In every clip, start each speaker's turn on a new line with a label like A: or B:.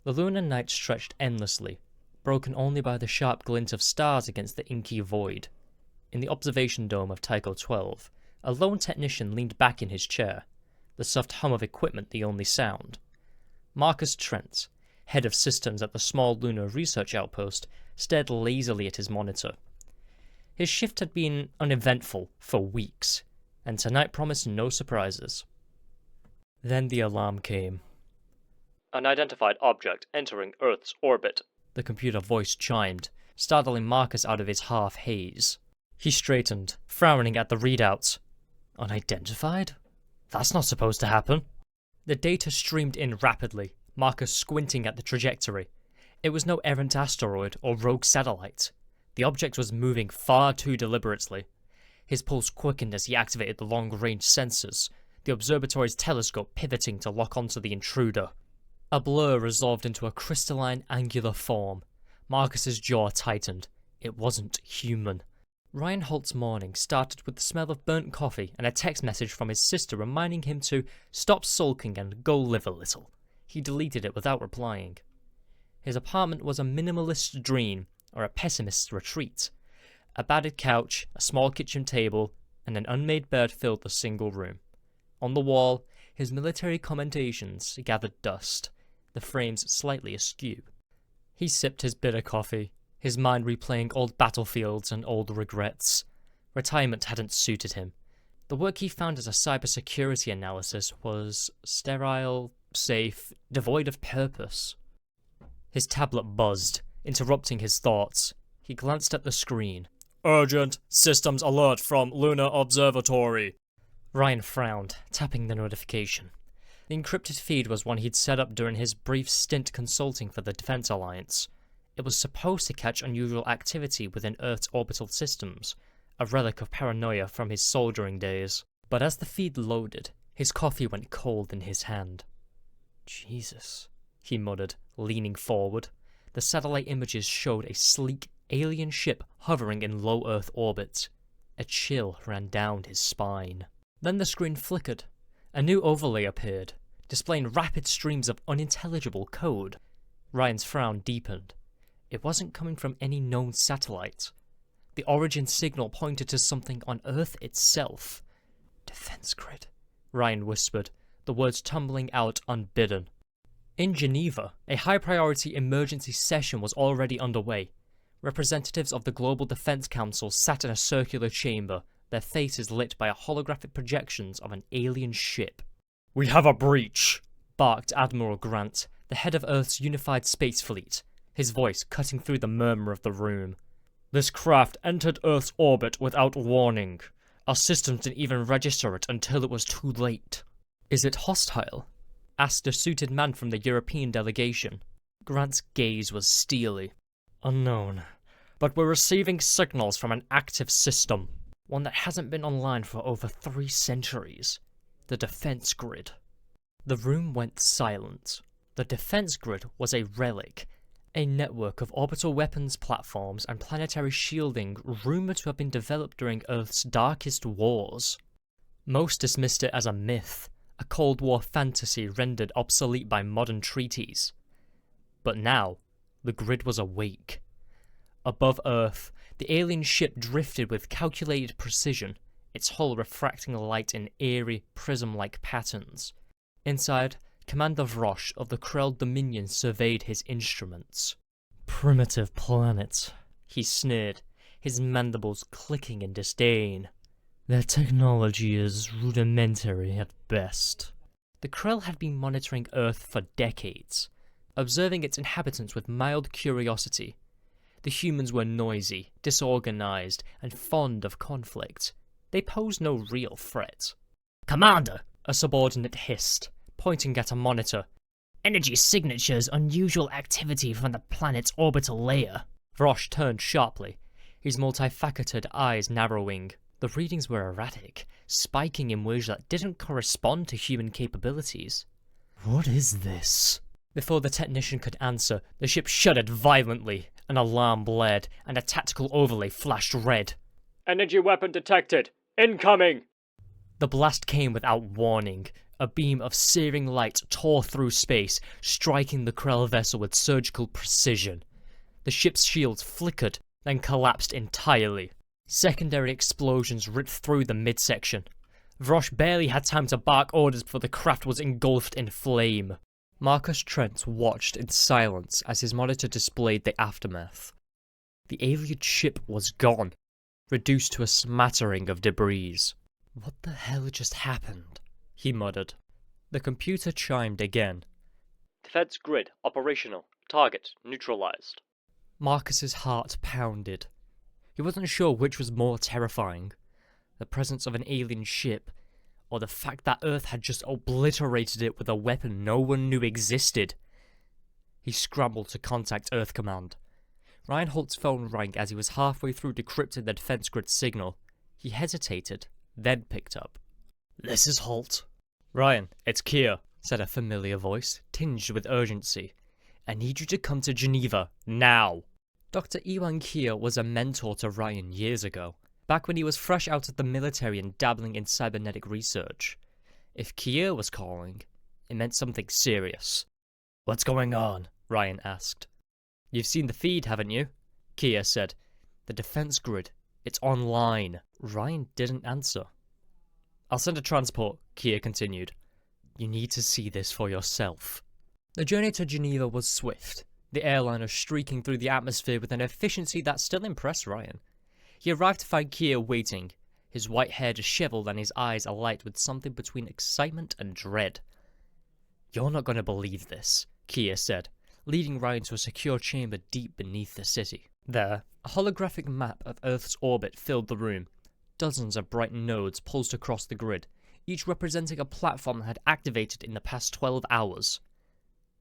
A: The lunar night stretched endlessly, broken only by the sharp glint of stars against the inky void. In the observation dome of Tycho 12, a lone technician leaned back in his chair, the soft hum of equipment the only sound. Marcus Trent, head of systems at the small lunar research outpost, stared lazily at his monitor. His shift had been uneventful for weeks, and tonight promised no surprises. Then the alarm came. "Unidentified object entering Earth's orbit," the computer voice chimed, startling Marcus out of his half-haze. He straightened, frowning at the readouts. Unidentified? That's not supposed to happen. The data streamed in rapidly, Marcus squinting at the trajectory. It was no errant asteroid or rogue satellite. The object was moving far too deliberately. His pulse quickened as he activated the long-range sensors, the observatory's telescope pivoting to lock onto the intruder. A blur resolved into a crystalline, angular form. Marcus's jaw tightened. It wasn't human. Ryan Holt's morning started with the smell of burnt coffee and a text message from his sister reminding him to stop sulking and go live a little. He deleted it without replying. His apartment was a minimalist's dream, or a pessimist's retreat. A battered couch, a small kitchen table, and an unmade bed filled the single room. On the wall, his military commentations gathered dust, the frames slightly askew. He sipped his bitter coffee, his mind replaying old battlefields and old regrets. Retirement hadn't suited him. The work he found as a cybersecurity analysis was sterile, safe, devoid of purpose. His tablet buzzed, interrupting his thoughts. He glanced at the screen. "Urgent systems alert from Lunar Observatory." Ryan frowned, tapping the notification. The encrypted feed was one he'd set up during his brief stint consulting for the Defense Alliance. It was supposed to catch unusual activity within Earth's orbital systems, a relic of paranoia from his soldiering days. But as the feed loaded, his coffee went cold in his hand. "Jesus," he muttered, leaning forward. The satellite images showed a sleek, alien ship hovering in low Earth orbit. A chill ran down his spine. Then the screen flickered. A new overlay appeared, displaying rapid streams of unintelligible code. Ryan's frown deepened. It wasn't coming from any known satellite. The origin signal pointed to something on Earth itself. "Defense grid," Ryan whispered, the words tumbling out unbidden. In Geneva, a high-priority emergency session was already underway. Representatives of the Global Defense Council sat in a circular chamber, their faces lit by holographic projections of an alien ship. "We have a breach," barked Admiral Grant, the head of Earth's unified space fleet, his voice cutting through the murmur of the room. "This craft entered Earth's orbit without warning. Our systems didn't even register it until it was too late." "Is it hostile?" asked a suited man from the European delegation. Grant's gaze was steely. "Unknown, but we're receiving signals from an active system, one that hasn't been online for over 3 centuries. The defense grid." The room went silent. The defense grid was a relic, a network of orbital weapons platforms and planetary shielding rumored to have been developed during Earth's darkest wars. Most dismissed it as a myth, a Cold War fantasy rendered obsolete by modern treaties. But now, the grid was awake. Above Earth, the alien ship drifted with calculated precision, its hull refracting light in eerie, prism-like patterns. Inside, Commander Vrosh of the Krell Dominion surveyed his instruments. "Primitive planet," he sneered, his mandibles clicking in disdain. "Their technology is rudimentary at best." The Krell had been monitoring Earth for decades, observing its inhabitants with mild curiosity. The humans were noisy, disorganized, and fond of conflict. They posed no real threat. "Commander," a subordinate hissed, pointing at a monitor. "Energy signatures unusual activity from the planet's orbital layer." Vrosh turned sharply, his multifaceted eyes narrowing. The readings were erratic, spiking in ways that didn't correspond to human capabilities. "What is this?" Before the technician could answer, the ship shuddered violently, an alarm blared, and a tactical overlay flashed red. "Energy weapon detected! Incoming!" The blast came without warning, A beam of searing light tore through space, striking the Krell vessel with surgical precision. The ship's shields flickered, then collapsed entirely. Secondary explosions ripped through the midsection. Vrosh barely had time to bark orders before the craft was engulfed in flame. Marcus Trent watched in silence as his monitor displayed the aftermath. The alien ship was gone, reduced to a smattering of debris. "What the hell just happened?" he muttered. The computer chimed again.
B: "Defense grid operational. Target neutralized."
A: Marcus's heart pounded. He wasn't sure which was more terrifying, the presence of an alien ship, or the fact that Earth had just obliterated it with a weapon no one knew existed. He scrambled to contact Earth Command. Reinhold's phone rang as he was halfway through decrypting the defense grid signal. He hesitated, then picked up. "This is Holt." "Ryan, it's Kier," said a familiar voice, tinged with urgency. "I need you to come to Geneva, now." Dr. Iwan Kier was a mentor to Ryan years ago, back when he was fresh out of the military and dabbling in cybernetic research. If Kier was calling, it meant something serious. "What's going on?" Ryan asked. "You've seen the feed, haven't you?" Kier said. "The defense grid. It's online." Ryan didn't answer. "I'll send a transport," Kier continued. "You need to see this for yourself." The journey to Geneva was swift, the airliner streaking through the atmosphere with an efficiency that still impressed Ryan. He arrived to find Kier waiting, his white hair disheveled and his eyes alight with something between excitement and dread. "You're not going to believe this," Kier said, leading Ryan to a secure chamber deep beneath the city. There, a holographic map of Earth's orbit filled the room. Dozens of bright nodes pulsed across the grid, each representing a platform that had activated in the past 12 hours.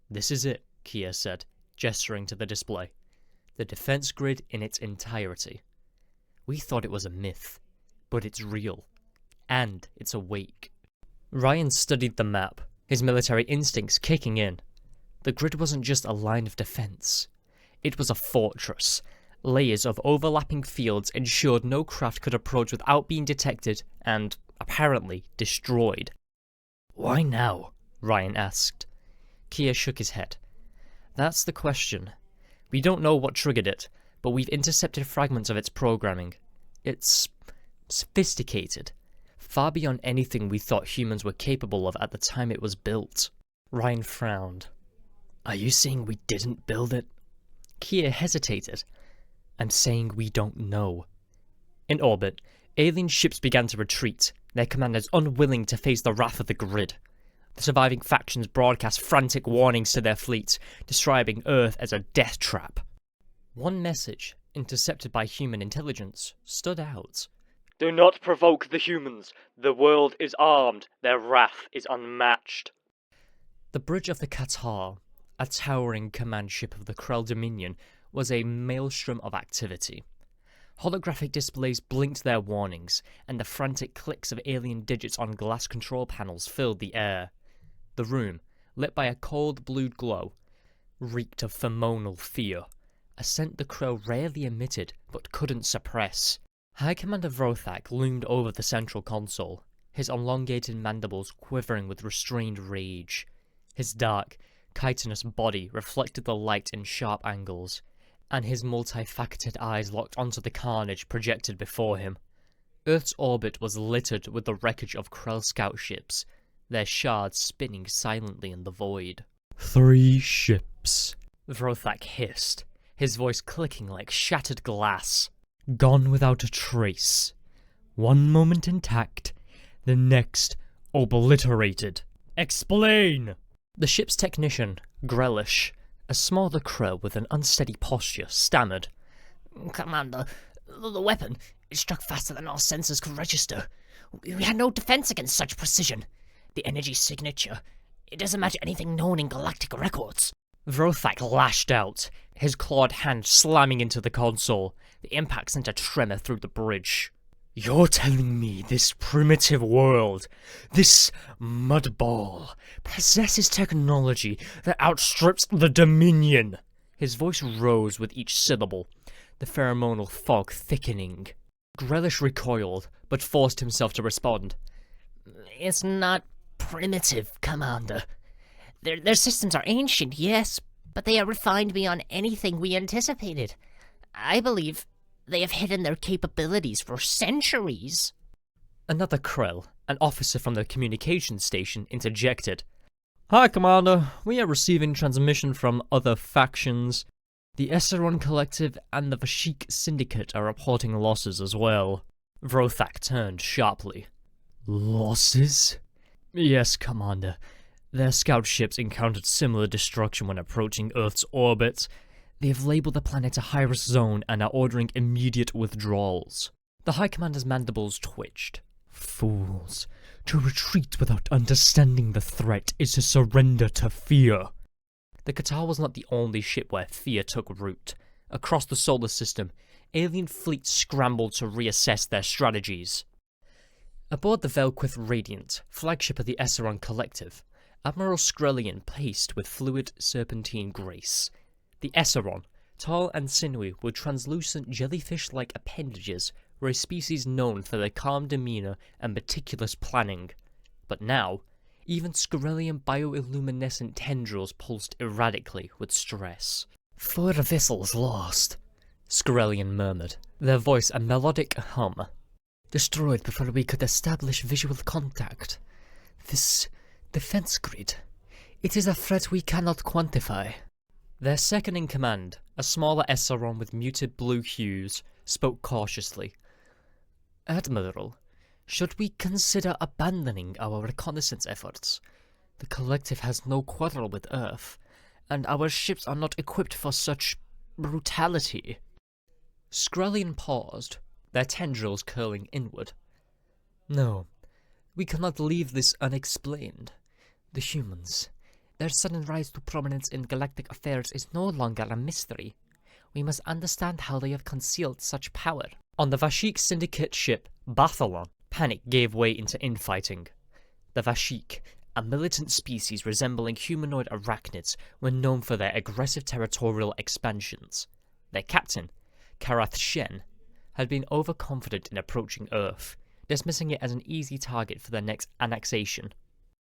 A: "This is it," Kier said, gesturing to the display. "The defense grid in its entirety. We thought it was a myth, but it's real. And it's awake." Ryan studied the map, his military instincts kicking in. The grid wasn't just a line of defense. It was a fortress. Layers of overlapping fields ensured no craft could approach without being detected and, apparently, destroyed. "Why now?" Ryan asked. Kier shook his head. "That's the question. We don't know what triggered it, but we've intercepted fragments of its programming. It's sophisticated, far beyond anything we thought humans were capable of at the time it was built." Ryan frowned. "Are you saying we didn't build it?" Kier hesitated. "I'm saying we don't know." In orbit, alien ships began to retreat, their commanders unwilling to face the wrath of the grid. The surviving factions broadcast frantic warnings to their fleets, describing Earth as a death trap. One message, intercepted by human intelligence, stood out.
B: "Do not provoke the humans. The world is armed. Their wrath is unmatched."
A: The bridge of the Qatar, a towering command ship of the Krell Dominion, was a maelstrom of activity. Holographic displays blinked their warnings, and the frantic clicks of alien digits on glass control panels filled the air. The room, lit by a cold blue glow, reeked of pheromonal fear, a scent the Krell rarely emitted but couldn't suppress. High Commander Vrothak loomed over the central console, his elongated mandibles quivering with restrained rage. His dark, chitinous body reflected the light in sharp angles, and his multifaceted eyes locked onto the carnage projected before him. Earth's orbit was littered with the wreckage of Krell scout ships, their shards spinning silently in the void. "3 ships," Vrothak hissed, his voice clicking like shattered glass. "Gone without a trace. One moment intact, the next obliterated. Explain!" The ship's technician, Grelish, a smaller Krell with an unsteady posture, stammered.
C: "Commander, the weapon, it struck faster than our sensors could register. We had no defense against such precision. The energy signature, it doesn't match anything known in galactic records."
A: Vrothak lashed out, his clawed hand slamming into the console. The impact sent a tremor through the bridge. "You're telling me this primitive world, this mudball, possesses technology that outstrips the Dominion?" His voice rose with each syllable, the pheromonal fog thickening. Grelish recoiled, but forced himself to respond.
C: "It's not primitive, Commander. Their systems are ancient, yes, but they are refined beyond anything we anticipated. I believe they have hidden their capabilities for centuries.
A: Another Krell, an officer from the communications station, interjected. Hi, Commander. We are receiving transmission from other factions. The Esseron Collective and the Vashik Syndicate are reporting losses as well. Vrothak turned sharply. Losses? Yes, Commander. Their scout ships encountered similar destruction when approaching Earth's orbit. They have labeled the planet a high-risk zone and are ordering immediate withdrawals. The High Commander's mandibles twitched. Fools. To retreat without understanding the threat is to surrender to fear. The Qatar was not the only ship where fear took root. Across the solar system, alien fleets scrambled to reassess their strategies. Aboard the Velquith Radiant, flagship of the Esseron Collective, Admiral Skrellian paced with fluid serpentine grace. The Esseron, tall and sinewy with translucent jellyfish-like appendages, were a species known for their calm demeanor and meticulous planning. But now, even Skrellian bioluminescent tendrils pulsed erratically with stress.
C: 4 vessels lost,
A: Skrellian murmured, their voice a melodic hum.
C: Destroyed before we could establish visual contact. This defense grid, it is a threat we cannot quantify.
A: Their second-in-command, a smaller Esseron with muted blue hues, spoke cautiously. Admiral, should we consider abandoning our reconnaissance efforts? The Collective has no quarrel with Earth, and our ships are not equipped for such brutality. Skrellian paused, their tendrils curling inward. No, we cannot leave this unexplained. The humans, their sudden rise to prominence in galactic affairs is no longer a mystery. We must understand how they have concealed such power. On the Vashik Syndicate ship, Bathalon, panic gave way into infighting. The Vashik, a militant species resembling humanoid arachnids, were known for their aggressive territorial expansions. Their captain, Karath Shen, had been overconfident in approaching Earth, dismissing it as an easy target for their next annexation.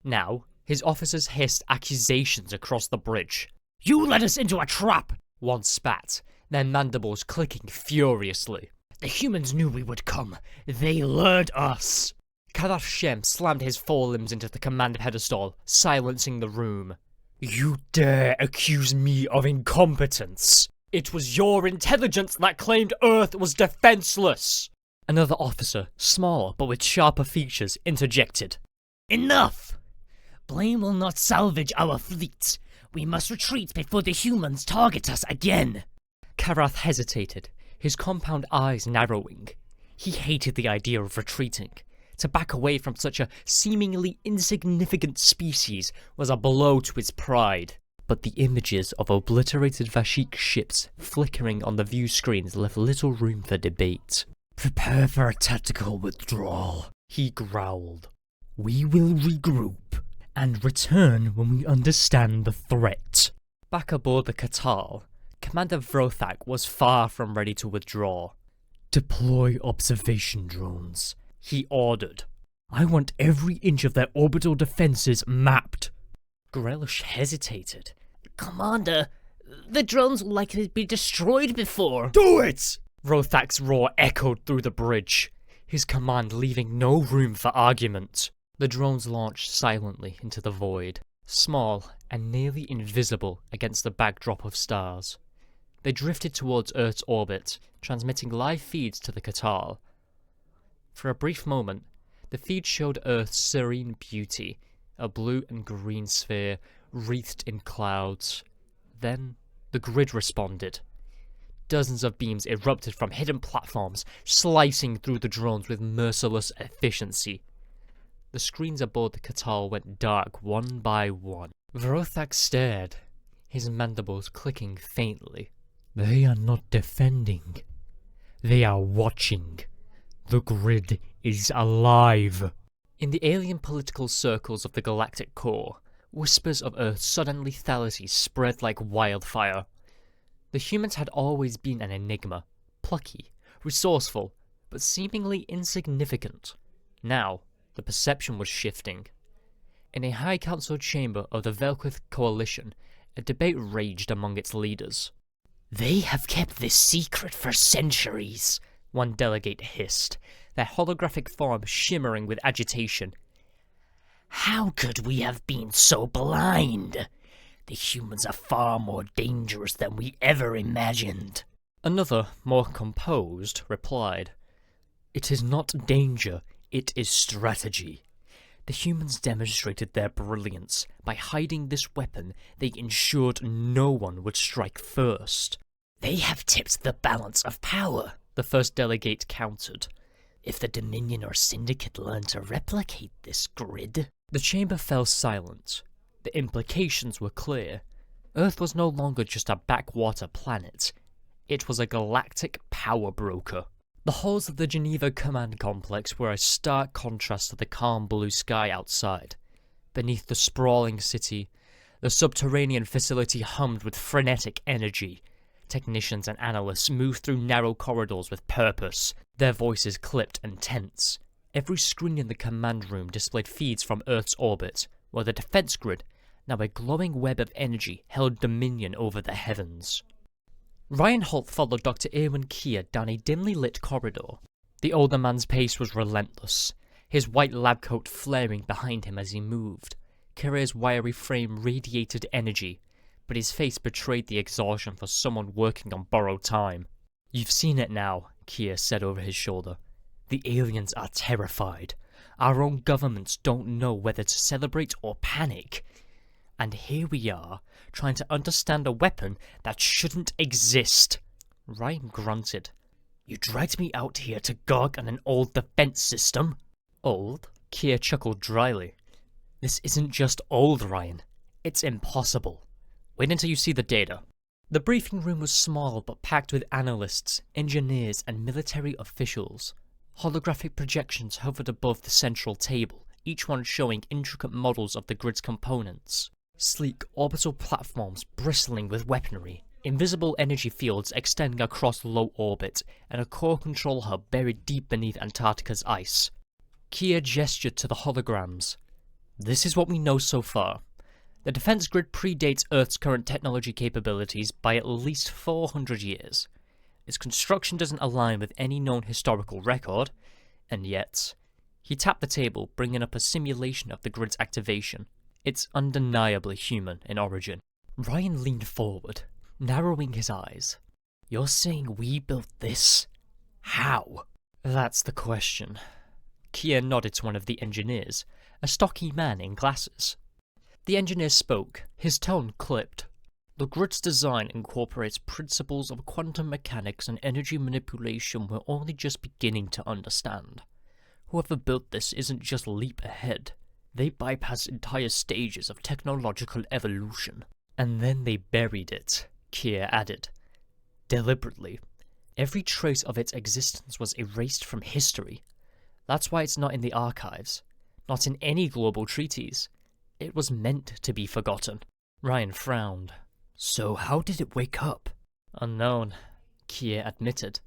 A: Now, his officers hissed accusations across the bridge.
C: You led us into a trap!
A: One spat, their mandibles clicking furiously.
C: The humans knew we would come. They lured us.
A: Karath Shem slammed his forelimbs into the command pedestal, silencing the room. You dare accuse me of incompetence? It was your intelligence that claimed Earth was defenseless! Another officer, smaller but with sharper features, interjected.
C: Enough! Blame will not salvage our fleet. We must retreat before the humans target us again.
A: Karath hesitated, his compound eyes narrowing. He hated the idea of retreating. To back away from such a seemingly insignificant species was a blow to his pride. But the images of obliterated Vashik ships flickering on the view screens left little room for debate.
C: Prepare for a tactical withdrawal,
A: he growled.
C: We will regroup and return when we understand the threat.
A: Back aboard the Qatar, Commander Vrothak was far from ready to withdraw.
C: Deploy observation drones,
A: he ordered.
C: I want every inch of their orbital defenses mapped.
A: Grelush hesitated.
C: Commander, the drones will likely be destroyed before.
A: Do it! Vrothak's roar echoed through the bridge, his command leaving no room for argument. The drones launched silently into the void, small and nearly invisible against the backdrop of stars. They drifted towards Earth's orbit, transmitting live feeds to the Qatar. For a brief moment, the feed showed Earth's serene beauty, a blue and green sphere wreathed in clouds. Then, the grid responded. Dozens of beams erupted from hidden platforms, slicing through the drones with merciless efficiency. The screens aboard the Qatar went dark one by one. Vrothak stared, his mandibles clicking faintly.
C: They are not defending. They are watching. The grid is alive.
A: In the alien political circles of the galactic core, whispers of Earth's sudden lethality spread like wildfire. The humans had always been an enigma, plucky, resourceful, but seemingly insignificant. Now, the perception was shifting. In a High Council chamber of the Velquith Coalition, a debate raged among its leaders.
C: They have kept this secret for centuries,
A: one delegate hissed, their holographic form shimmering with agitation.
C: How could we have been so blind? The humans are far more dangerous than we ever imagined.
A: Another, more composed, replied, It is not danger, it is strategy. The humans demonstrated their brilliance. By hiding this weapon, they ensured no one would strike first.
C: They have tipped the balance of power,
A: the first delegate countered.
C: If the Dominion or Syndicate learn to replicate this grid...
A: The chamber fell silent. The implications were clear. Earth was no longer just a backwater planet. It was a galactic power broker. The halls of the Geneva Command Complex were a stark contrast to the calm blue sky outside. Beneath the sprawling city, the subterranean facility hummed with frenetic energy. Technicians and analysts moved through narrow corridors with purpose, their voices clipped and tense. Every screen in the command room displayed feeds from Earth's orbit, while the defense grid, now a glowing web of energy, held dominion over the heavens. Ryan Holt followed Dr. Erwin Kier down a dimly lit corridor. The older man's pace was relentless, his white lab coat flaring behind him as he moved. Kier's wiry frame radiated energy, but his face betrayed the exhaustion for someone working on borrowed time. You've seen it now, Kier said over his shoulder. The aliens are terrified. Our own governments don't know whether to celebrate or panic. And here we are, trying to understand a weapon that shouldn't exist. Ryan grunted. You dragged me out here to gawk at an old defense system? Old? Kier chuckled dryly. This isn't just old, Ryan. It's impossible. Wait until you see the data. The briefing room was small but packed with analysts, engineers, and military officials. Holographic projections hovered above the central table, each one showing intricate models of the grid's components. Sleek orbital platforms bristling with weaponry, invisible energy fields extending across low orbit, and a core control hub buried deep beneath Antarctica's ice. Kier gestured to the holograms. This is what we know so far. The defense grid predates Earth's current technology capabilities by at least 400 years. Its construction doesn't align with any known historical record, and yet... He tapped the table, bringing up a simulation of the grid's activation. It's undeniably human in origin. Ryan leaned forward, narrowing his eyes. You're saying we built this? How? That's the question. Kier nodded to one of the engineers, a stocky man in glasses. The engineer spoke, his tone clipped. The grid's design incorporates principles of quantum mechanics and energy manipulation we're only just beginning to understand. Whoever built this isn't just leap ahead. They bypass entire stages of technological evolution. And then they buried it, Kier added. Deliberately. Every trace of its existence was erased from history. That's why it's not in the archives. Not in any global treaties. It was meant to be forgotten. Ryan frowned. So how did it wake up? Unknown, Kier admitted.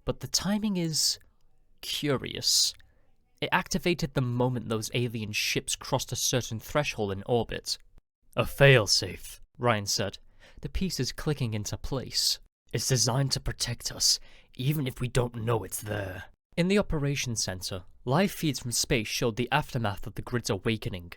A: But the timing is... curious. It activated the moment those alien ships crossed a certain threshold in orbit. A failsafe, Ryan said, the pieces clicking into place. It's designed to protect us, even if we don't know it's there. In the operations center, live feeds from space showed the aftermath of the grid's awakening.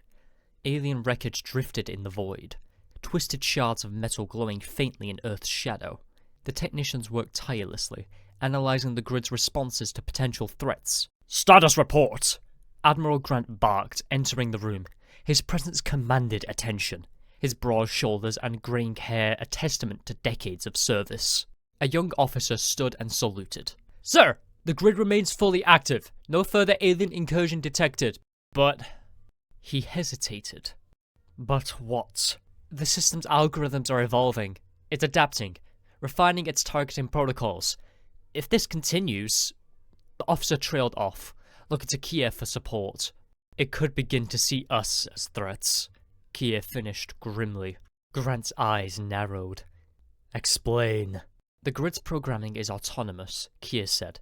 A: Alien wreckage drifted in the void, twisted shards of metal glowing faintly in Earth's shadow. The technicians worked tirelessly, analyzing the grid's responses to potential threats. Status report! Admiral Grant barked, entering the room. His presence commanded attention, his broad shoulders and graying hair a testament to decades of service. A young officer stood and saluted. Sir, the grid remains fully active. No further alien incursion detected. But... He hesitated. But what? The system's algorithms are evolving. It's adapting, refining its targeting protocols. If this continues... The officer trailed off, looking to Kier for support. It could begin to see us as threats. Kier finished grimly. Grant's eyes narrowed. Explain. The grid's programming is autonomous, Kier said.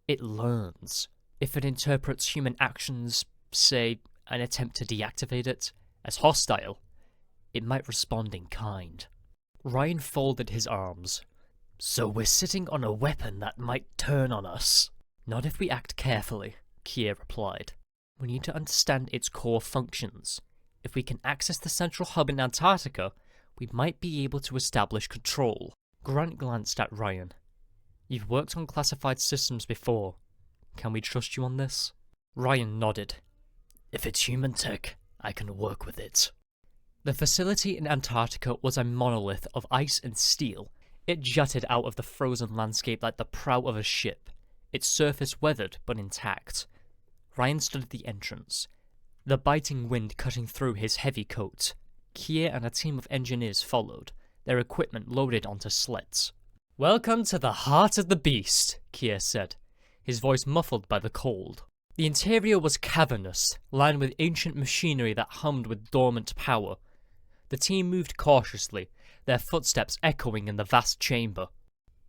A: It learns. If it interprets human actions, say, and attempt to deactivate it as hostile, it might respond in kind. Ryan folded his arms.
C: So we're sitting on a weapon that might turn on us.
A: Not if we act carefully, Kier replied. We need to understand its core functions. If we can access the central hub in Antarctica, we might be able to establish control. Grant glanced at Ryan. You've worked on classified systems before. Can we trust you on this? Ryan nodded.
C: If it's human tech, I can work with it.
A: The facility in Antarctica was a monolith of ice and steel. It jutted out of the frozen landscape like the prow of a ship, its surface weathered but intact. Ryan stood at the entrance, the biting wind cutting through his heavy coat. Kier and a team of engineers followed, their equipment loaded onto sleds. Welcome to the heart of the beast, Kier said, his voice muffled by the cold. The interior was cavernous, lined with ancient machinery that hummed with dormant power. The team moved cautiously, their footsteps echoing in the vast chamber.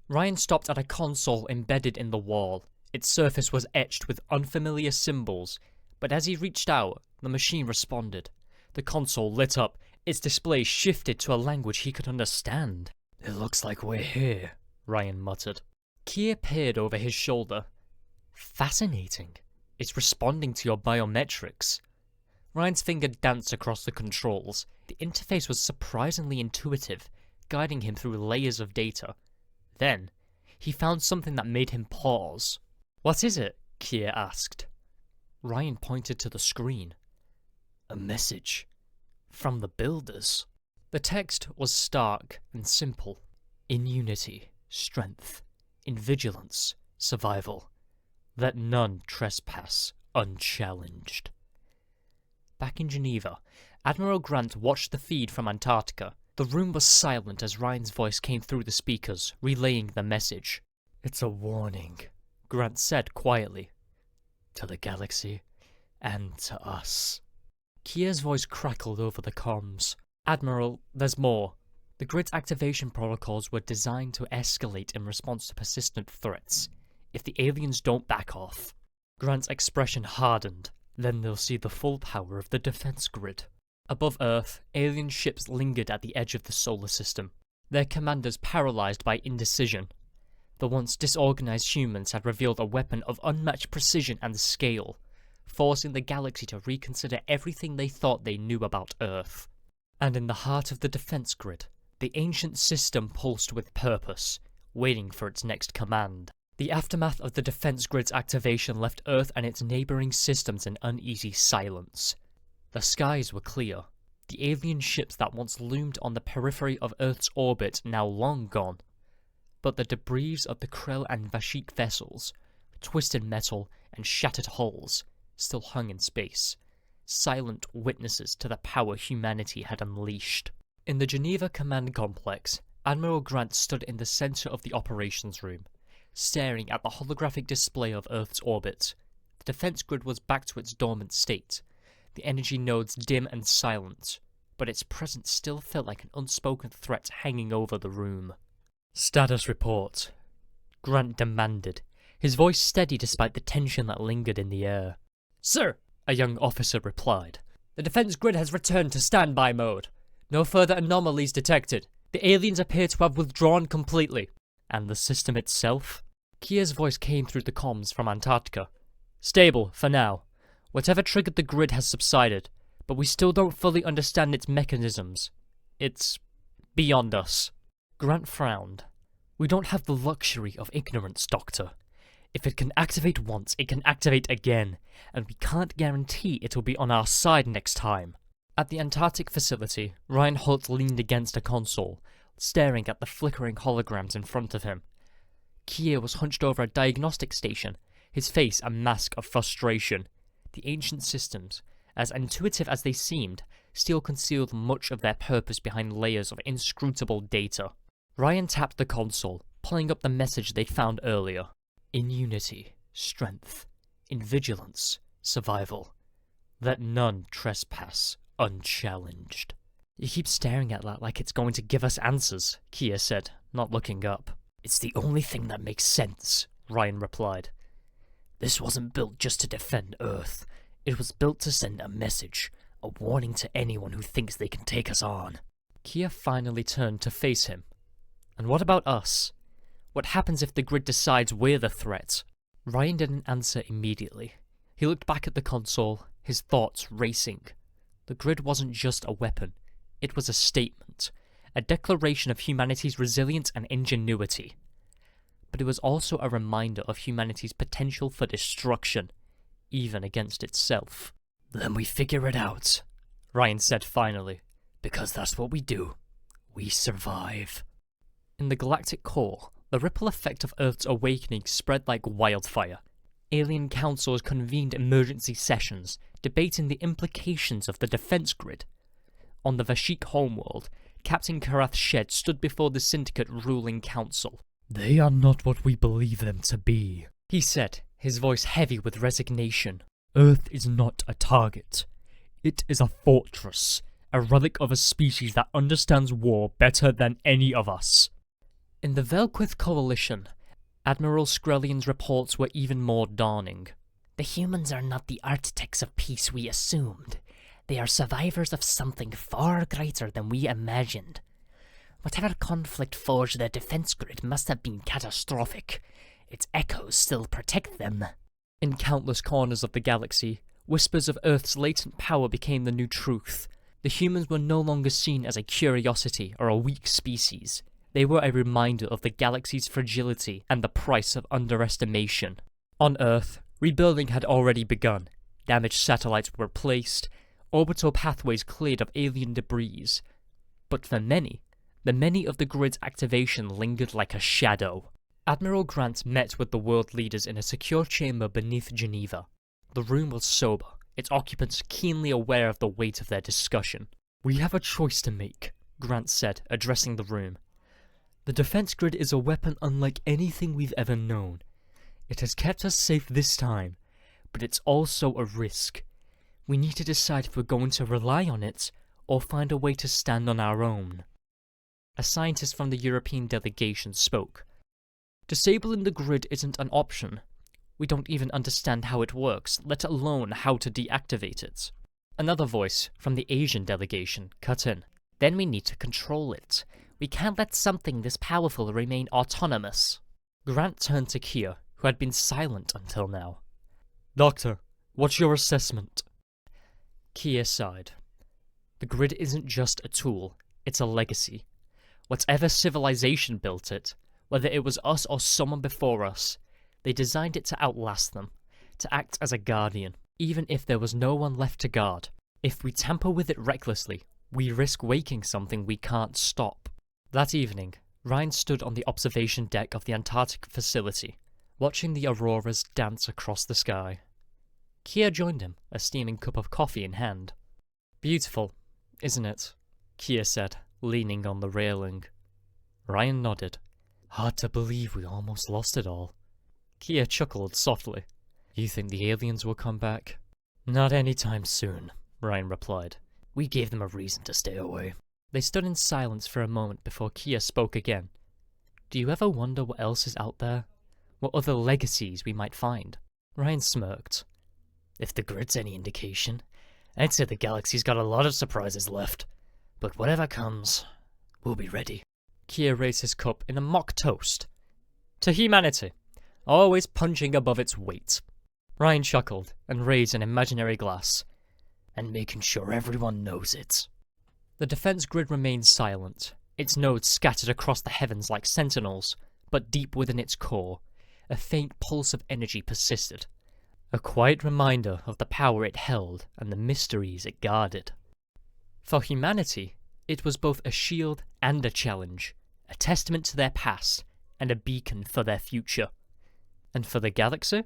A: Ryan stopped at a console embedded in the wall. Its surface was etched with unfamiliar symbols, but as he reached out, the machine responded. The console lit up, its display shifted to a language he could understand.
C: It looks like we're here,
A: Ryan muttered. Kier peered over his shoulder. Fascinating. It's responding to your biometrics. Ryan's finger danced across the controls. The interface was surprisingly intuitive, guiding him through layers of data. Then, he found something that made him pause. What is it? Kier asked. Ryan pointed to the screen.
C: A message. From the builders.
A: The text was stark and simple. In unity, strength. In vigilance, survival. Let none trespass unchallenged. Back in Geneva, Admiral Grant watched the feed from Antarctica. The room was silent as Ryan's voice came through the speakers, relaying the message.
C: It's a warning,
A: Grant said quietly.
C: To the galaxy, and to us.
A: Kier's voice crackled over the comms. Admiral, there's more. The grid's activation protocols were designed to escalate in response to persistent threats. If the aliens don't back off. Grant's expression hardened. Then they'll see the full power of the defense grid. Above Earth, alien ships lingered at the edge of the solar system, their commanders paralyzed by indecision. The once disorganized humans had revealed a weapon of unmatched precision and scale, forcing the galaxy to reconsider everything they thought they knew about Earth. And in the heart of the defense grid, the ancient system pulsed with purpose, waiting for its next command. The aftermath of the defense grid's activation left Earth and its neighboring systems in uneasy silence. The skies were clear. The alien ships that once loomed on the periphery of Earth's orbit now long gone. But the debris of the Krell and Vashik vessels, twisted metal and shattered hulls, still hung in space, silent witnesses to the power humanity had unleashed. In the Geneva Command Complex, Admiral Grant stood in the center of the operations room, staring at the holographic display of Earth's orbit. The defense grid was back to its dormant state, the energy nodes dim and silent, but its presence still felt like an unspoken threat hanging over the room. Status report, Grant demanded, his voice steady despite the tension that lingered in the air. Sir, a young officer replied. The defense grid has returned to standby mode. No further anomalies detected. The aliens appear to have withdrawn completely. And the system itself? Kier's voice came through the comms from Antarctica. Stable, for now. Whatever triggered the grid has subsided, but we still don't fully understand its mechanisms. It's beyond us. Grant frowned. We don't have the luxury of ignorance, Doctor. If it can activate once, it can activate again, and we can't guarantee it'll be on our side next time. At the Antarctic facility, Ryan Holt leaned against a console, staring at the flickering holograms in front of him. Kier was hunched over a diagnostic station, his face a mask of frustration. The ancient systems, as intuitive as they seemed, still concealed much of their purpose behind layers of inscrutable data. Ryan tapped the console, pulling up the message they'd found earlier. In unity, strength. In vigilance, survival. Let none trespass unchallenged. You keep staring at that like it's going to give us answers, Kier said, not looking up.
C: It's the only thing that makes sense,
A: Ryan replied.
C: This wasn't built just to defend Earth. It was built to send a message, a warning to anyone who thinks they can take us on.
A: Kia finally turned to face him. And what about us? What happens if the grid decides we're the threat? Ryan didn't answer immediately. He looked back at the console, his thoughts racing. The grid wasn't just a weapon. It was a statement, a declaration of humanity's resilience and ingenuity. But it was also a reminder of humanity's potential for destruction, even against itself.
C: Then we figure it out,
A: Ryan said finally.
C: because that's what we do. We survive.
A: In the galactic core, the ripple effect of Earth's awakening spread like wildfire. Alien councils convened emergency sessions, debating the implications of the defense grid. On the Vashik homeworld, Captain Karath Shed stood before the Syndicate ruling council.
D: They are not what we believe them to be,
A: He said, his voice heavy with resignation.
D: Earth is not a target. It is a fortress, a relic of a species that understands war better than any of us.
A: In the Velquith Coalition, Admiral Skrellian's reports were even more dawning.
C: The humans are not the architects of peace we assumed. They are survivors of something far greater than we imagined. Whatever conflict forged their defense grid must have been catastrophic. Its echoes still protect them.
A: In countless corners of the galaxy, whispers of Earth's latent power became the new truth. The humans were no longer seen as a curiosity or a weak species. They were a reminder of the galaxy's fragility and the price of underestimation. On Earth, rebuilding had already begun. Damaged satellites were replaced, orbital pathways cleared of alien debris. But for many, the many of the grid's activation lingered like a shadow. Admiral Grant met with the world leaders in a secure chamber beneath Geneva. The room was sober, its occupants keenly aware of the weight of their discussion.
D: We have a choice to make,
A: Grant said, addressing the room.
D: The defense grid is a weapon unlike anything we've ever known. It has kept us safe this time, but it's also a risk. We need to decide if we're going to rely on it or find a way to stand on our own.
A: A scientist from the European delegation spoke. Disabling the grid isn't an option. We don't even understand how it works, let alone how to deactivate it. Another voice from the Asian delegation cut in. Then we need to control it. We can't let something this powerful remain autonomous. Grant turned to Kia, who had been silent until now.
D: Doctor, what's your assessment?
A: Kia sighed. The grid isn't just a tool, it's a legacy. Whatever civilization built it, whether it was us or someone before us, they designed it to outlast them, to act as a guardian, even if there was no one left to guard. If we tamper with it recklessly, we risk waking something we can't stop. That evening, Ryan stood on the observation deck of the Antarctic facility, watching the auroras dance across the sky. Kia joined him, a steaming cup of coffee in hand. Beautiful, isn't it? Kia said, leaning on the railing. Ryan nodded.
D: Hard to believe we almost lost it all.
A: Kia chuckled softly.
D: You think the aliens will come back?
A: Not anytime soon, Ryan replied.
C: We gave them a reason to stay away.
A: They stood in silence for a moment before Kia spoke again. Do you ever wonder what else is out there? What other legacies we might find? Ryan smirked.
C: If the grid's any indication, I'd say the galaxy's got a lot of surprises left. But whatever comes, we'll be ready.
A: Kia raised his cup in a mock toast. To humanity, always punching above its weight. Ryan chuckled and raised an imaginary glass.
C: And making sure everyone knows it.
A: The defense grid remained silent, its nodes scattered across the heavens like sentinels, but deep within its core, a faint pulse of energy persisted. A quiet reminder of the power it held and the mysteries it guarded. For humanity, it was both a shield and a challenge, a testament to their past and a beacon for their future. And for the galaxy,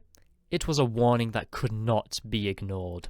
A: it was a warning that could not be ignored.